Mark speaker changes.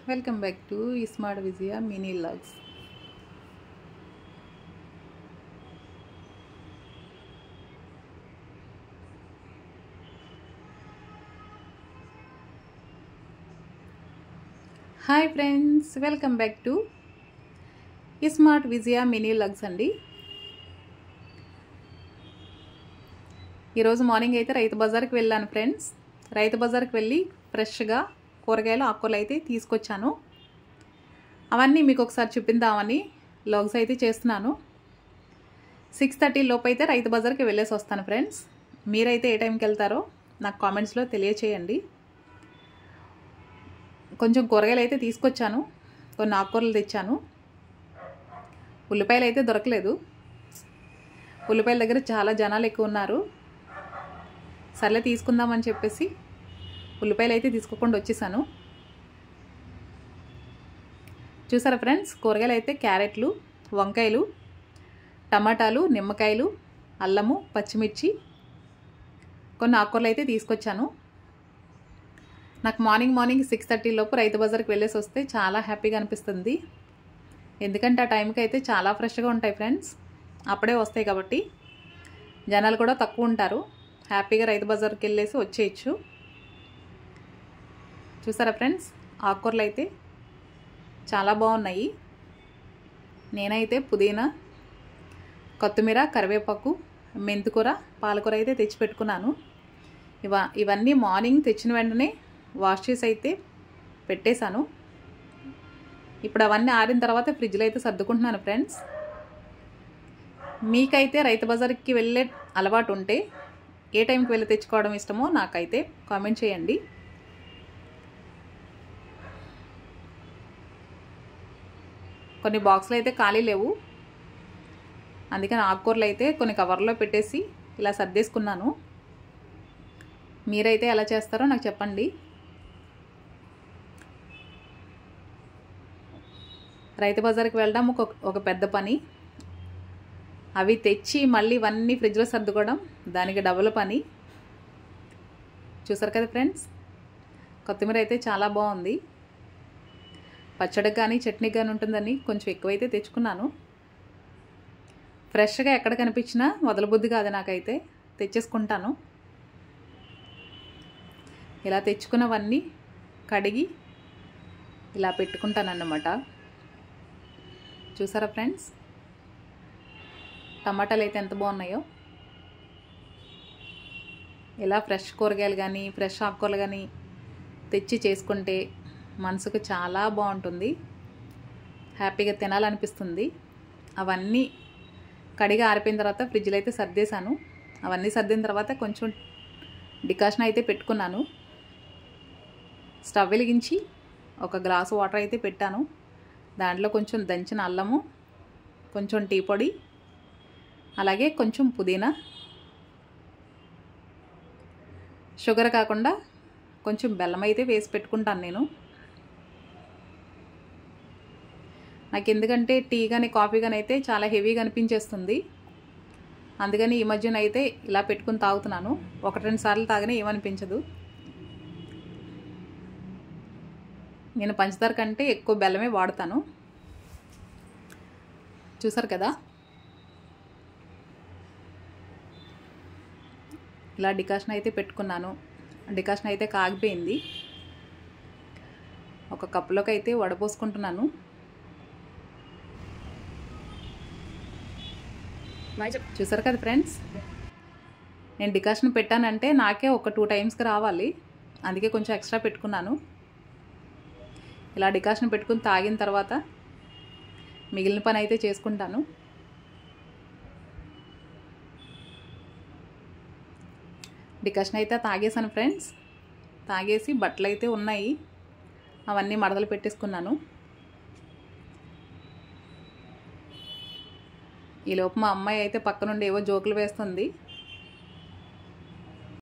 Speaker 1: Welcome back to smart Vijaya mini logs. Hi friends, welcome back to smart Vijaya mini logs అండి. ఈరోజు morning అయితే రైతు బజార్కి వెళ్ళాను ఫ్రెండ్స్. రైతు బజార్కి వెళ్ళి ఫ్రెష్గా కూరగాయలు ఆకుకూరలు అయితే తీసుకొచ్చాను. అవన్నీ మీకు ఒకసారి చూపిద్దామని లాగ్స్ అయితే చేస్తున్నాను. 6:30 లోపు అయితే రైతు బజార్కి వెళ్ళేసి వస్తాను ఫ్రెండ్స్. మీరైతే ఏ టైంకి వెళ్తారో నాకు కామెంట్స్లో తెలియచేయండి. కొంచెం కూరగాయలు అయితే తీసుకొచ్చాను, కొన్ని ఆకుకూరలు తెచ్చాను. ఉల్లిపాయలు అయితే దొరకలేదు. ఉల్లిపాయల దగ్గర చాలా జనాలు ఎక్కువ ఉన్నారు. సర్లే తీసుకుందామని చెప్పేసి ఉల్లిపాయలు అయితే తీసుకోకుండా వచ్చేసాను. చూసారా ఫ్రెండ్స్, కూరగాయలు అయితే క్యారెట్లు, వంకాయలు, టమాటాలు, నిమ్మకాయలు, అల్లము, పచ్చిమిర్చి, కొన్ని ఆకుకూరలు అయితే తీసుకొచ్చాను. నాకు మార్నింగ్ 6:30 లోపు రైతు బజార్కి వెళ్ళేసి వస్తే చాలా హ్యాపీగా అనిపిస్తుంది. ఎందుకంటే ఆ టైంకి అయితే చాలా ఫ్రెష్గా ఉంటాయి ఫ్రెండ్స్. అప్పుడే వస్తాయి కాబట్టి జనాలు కూడా తక్కువ ఉంటారు. హ్యాపీగా రైతు బజార్కి వెళ్ళేసి వచ్చేయచ్చు. చూసారా ఫ్రెండ్స్, ఆకుకూరలు అయితే చాలా బాగున్నాయి. నేనైతే పుదీనా, కొత్తిమీర, కరివేపాకు, మెంతికూర, పాలకూర అయితే తెచ్చిపెట్టుకున్నాను. ఇవన్నీ మార్నింగ్ తెచ్చిన వెంటనే వాష్ చేసి అయితే పెట్టేశాను. ఇప్పుడు అవన్నీ ఆరిన తర్వాత ఫ్రిడ్జ్లో అయితే సర్దుకుంటున్నాను ఫ్రెండ్స్. మీకైతే రైతు బజార్కి వెళ్ళే అలవాటు ఉంటే ఏ టైంకి వెళ్ళి తెచ్చుకోవడం ఇష్టమో నాకైతే కామెంట్ చేయండి. కొన్ని బాక్సులు అయితే ఖాళీ లేవు, అందుకని ఆకుకూరలు అయితే కొన్ని కవర్లో పెట్టేసి ఇలా సర్దేసుకున్నాను. మీరైతే ఎలా చేస్తారో నాకు చెప్పండి. రైతు బజార్కి వెళ్ళడం ఒక పెద్ద పని. అవి తెచ్చి మళ్ళీ ఇవన్నీ ఫ్రిడ్జ్లో సర్దుకోవడం దానికి డబుల్ పని. చూసారు కదా ఫ్రెండ్స్, కొత్తిమీర అయితే చాలా బాగుంది. పచ్చడికి కానీ చట్నీకి కానీ ఉంటుందని కొంచెం ఎక్కువైతే తెచ్చుకున్నాను. ఫ్రెష్గా ఎక్కడ కనిపించినా వదలబుద్ధి కాదు, నాకైతే తెచ్చేసుకుంటాను. ఇలా తెచ్చుకున్నవన్నీ కడిగి ఇలా పెట్టుకుంటానన్నమాట. చూసారా ఫ్రెండ్స్, టమాటాలు అయితే ఎంత బాగున్నాయో. ఇలా ఫ్రెష్ కూరగాయలు కానీ ఫ్రెష్ ఆకుకూరలు కానీ తెచ్చి చేసుకుంటే మనసుకు చాలా బాగుంటుంది, హ్యాపీగా తినాలనిపిస్తుంది. అవన్నీ కడిగి ఆరిపోయిన తర్వాత ఫ్రిడ్జ్లో అయితే సర్దేశాను. అవన్నీ సర్దిన తర్వాత కొంచెం డికాషన్ అయితే పెట్టుకున్నాను. స్టవ్ వెలిగించి ఒక గ్లాసు వాటర్ అయితే పెట్టాను. దాంట్లో కొంచెం దంచిన అల్లము, కొంచెం టీ పొడి, అలాగే కొంచెం పుదీనా, షుగర్ కాకుండా కొంచెం బెల్లం అయితే వేసి పెట్టుకుంటాను నేను. నాకు ఎందుకంటే టీ కానీ కాఫీ కానీ అయితే చాలా హెవీగా అనిపించేస్తుంది. అందుకని ఈ మధ్యన అయితే ఇలా పెట్టుకుని తాగుతున్నాను. 1-2 సార్లు తాగినా ఏమనిపించదు. నేను పంచదార కంటే ఎక్కువ బెల్లమే వాడతాను. చూసారు కదా, ఇలా డికాషన్ అయితే పెట్టుకున్నాను. డికాషన్ అయితే కాగిపోయింది. ఒక కప్పులోకి అయితే వడపోసుకుంటున్నాను. చూసారు కదా ఫ్రెండ్స్, నేను డికాషన్ పెట్టానంటే నాకే ఒక 2 టైమ్స్కి రావాలి, అందుకే కొంచెం ఎక్స్ట్రా పెట్టుకున్నాను. ఇలా డికాషన్ పెట్టుకుని తాగిన తర్వాత మిగిలిన పని అయితే చేసుకుంటాను. డికాషన్ అయితే తాగేసాను ఫ్రెండ్స్. తాగేసి బట్టలు అయితే ఉన్నాయి, అవన్నీ మడతలు పెట్టేసుకున్నాను. ఈలోపు మా అమ్మాయి అయితే పక్క నుండి ఏవో జోకులు వేస్తుంది.